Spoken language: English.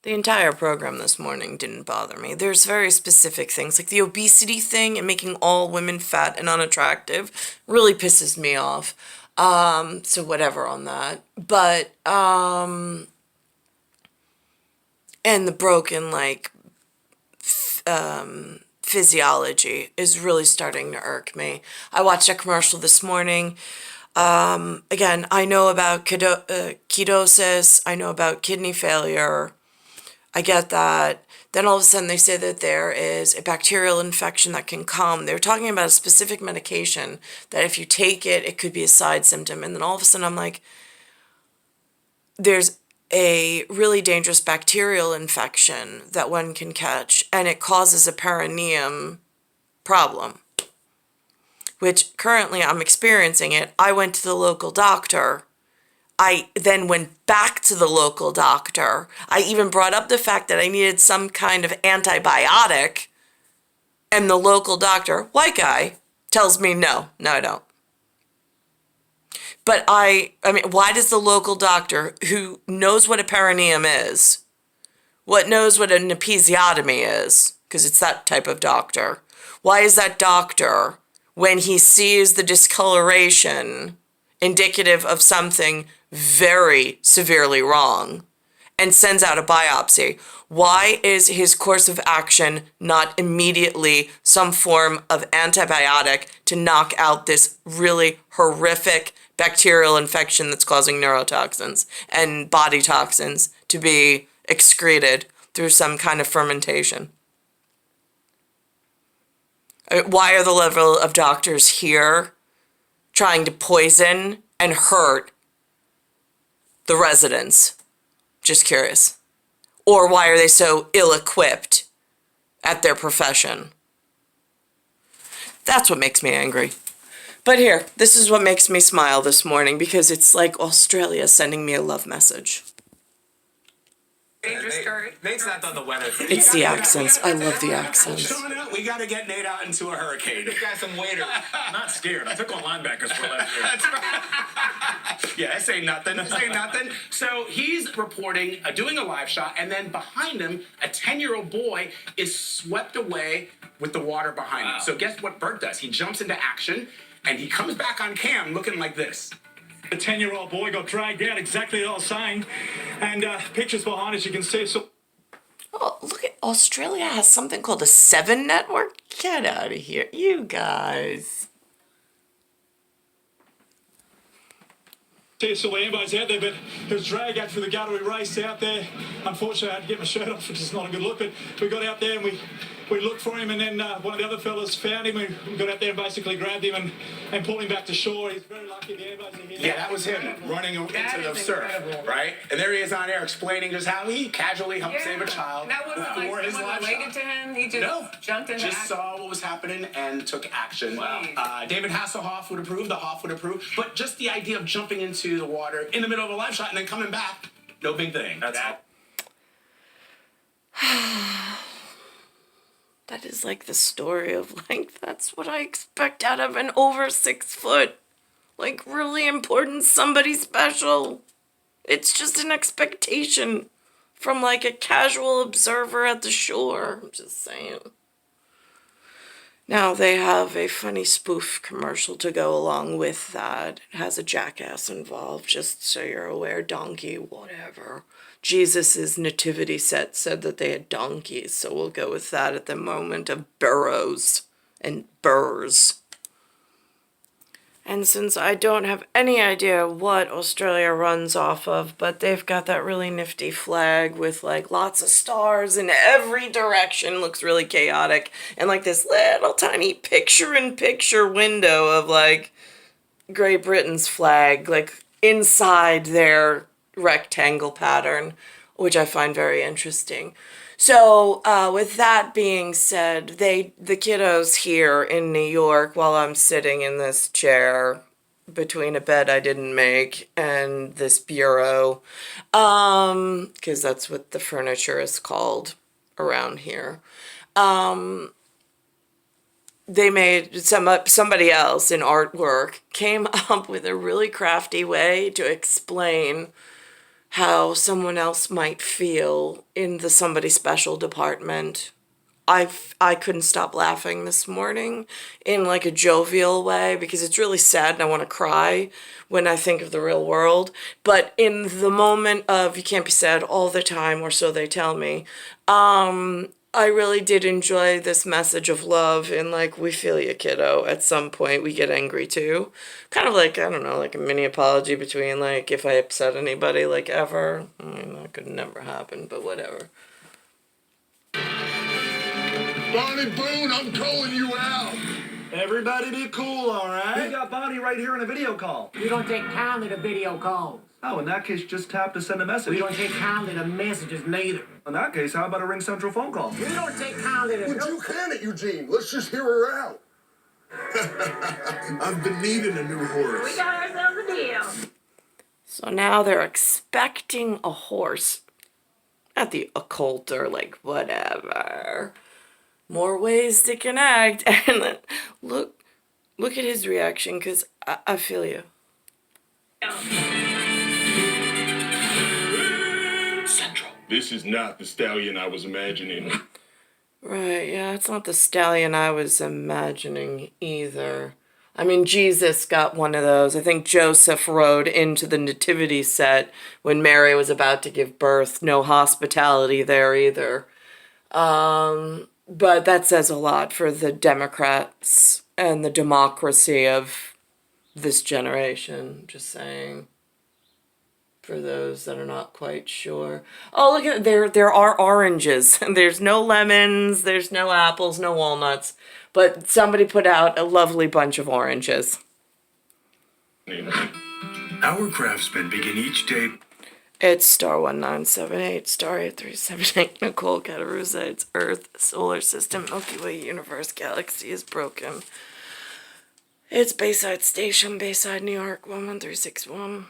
The entire program this morning didn't bother me. There's very specific things, like the obesity thing and making all women fat and unattractive really pisses me off. So whatever on that. But, and the broken, like, physiology is really starting to irk me. I watched a commercial this morning. Again, I know about ketosis. I know about kidney failure. I get that. Then all of a sudden they say that there is a bacterial infection that can come. They're talking about a specific medication that if you take it, it could be a side symptom. And then all of a sudden I'm like, there's a really dangerous bacterial infection that one can catch, and it causes a perineum problem, which currently I'm experiencing it. I went to the local doctor. I then went back to the local doctor. I even brought up the fact that I needed some kind of antibiotic, and the local doctor, white guy, tells me, no, I don't. But I mean, why does the local doctor who knows what a perineum is, knows what an episiotomy is, because it's that type of doctor, why is that doctor, when he sees the discoloration indicative of something very severely wrong and sends out a biopsy, why is his course of action not immediately some form of antibiotic to knock out this really horrific bacterial infection that's causing neurotoxins and body toxins to be excreted through some kind of fermentation? Why are the level of doctors here trying to poison and hurt the residents? Just curious. Or why are they so ill-equipped at their profession? That's what makes me angry. But here, this is what makes me smile this morning, because it's like Australia sending me a love message. Nate's not done the weather thing. It's the accents. I love the accents. We got to get Nate out into a hurricane. This guy's some waiter. I'm not scared. I took on linebackers for last year. That's right. Yeah, this ain't nothing. This ain't nothing. So he's reporting, doing a live shot, and then behind him, a 10-year-old boy is swept away with the water behind him. So guess what Bert does? He jumps into action, and he comes back on cam looking like this. The 10-year-old boy got dragged out, exactly as I was saying, and pictures behind, as you can see. So, oh, look at Australia has something called a 7 network. Get out of here, you guys. so Lambo's out there, but he was dragged out through the gutter. We raced out there. Unfortunately, I had to get my shirt off, which is not a good look, but we got out there and we looked for him, and then one of the other fellas found him. We got out there and basically grabbed him and pulled him back to shore. He's very lucky the airbus are here. Yeah, that was him running into the surf, right? And there he is on air explaining just how he casually helped save a child that wasn't before like his someone live related shot. to him. He just jumped into just saw what was happening and took action. Wow. David Hasselhoff would approve. The Hoff would approve. But just the idea of jumping into the water in the middle of a live shot and then coming back, no big thing. That's all. That is like the story of, like, that's what I expect out of an over 6 foot, like, really important somebody special. It's just an expectation from, like, a casual observer at the shore. I'm just saying. Now they have a funny spoof commercial to go along with that. It has a jackass involved, just so you're aware. Donkey, whatever. Jesus' nativity set said that they had donkeys, so we'll go with that at the moment of burrows and burrs. And since I don't have any idea what Australia runs off of, but they've got that really nifty flag with, like, lots of stars in every direction, looks really chaotic, and, like, this little tiny picture-in-picture window of, like, Great Britain's flag, like, inside their rectangle pattern, which I find very interesting. So, with that being said, the kiddos here in New York, while I'm sitting in this chair between a bed I didn't make and this bureau, because that's what the furniture is called around here, they made somebody else in artwork came up with a really crafty way to explain how someone else might feel in the somebody special department. I couldn't stop laughing this morning in like a jovial way because it's really sad and I want to cry when I think of the real world. But in the moment of you can't be sad all the time, or so they tell me, I really did enjoy this message of love and like, we feel you, kiddo. At some point we get angry too. Kind of like, I don't know, like a mini apology between like if I upset anybody like ever. I mean, that could never happen, but whatever. Bonnie Boone, I'm calling you out. Everybody be cool, all right? We got Bonnie right here on a video call. We don't take kindly to video calls. Oh, in that case, just tap to send a message. We don't take kindly to messages neither. In that case, how about a Ring Central phone call? We don't take kindly to... Would you can it, Eugene? Let's just hear her out. I've been needing a new horse. We got ourselves a deal. So now they're expecting a horse at the occult or like whatever. More ways to connect. And then look at his reaction, because I feel you. Central. This is not the stallion I was imagining. Right, yeah, it's not the stallion I was imagining either. I mean, Jesus got one of those. I think Joseph rode into the nativity set when Mary was about to give birth. No hospitality there either. But that says a lot for the Democrats and the democracy of this generation, just saying. For those that are not quite sure. Oh, look at there are oranges. There's no lemons, there's no apples, no walnuts. But somebody put out a lovely bunch of oranges. Our craftsmen begin each day. It's star 1978, star 8378, Nicole, Cattaruzza, it's Earth, solar system, Milky Way, universe, galaxy is broken. It's Bayside Station, Bayside, New York, 11361.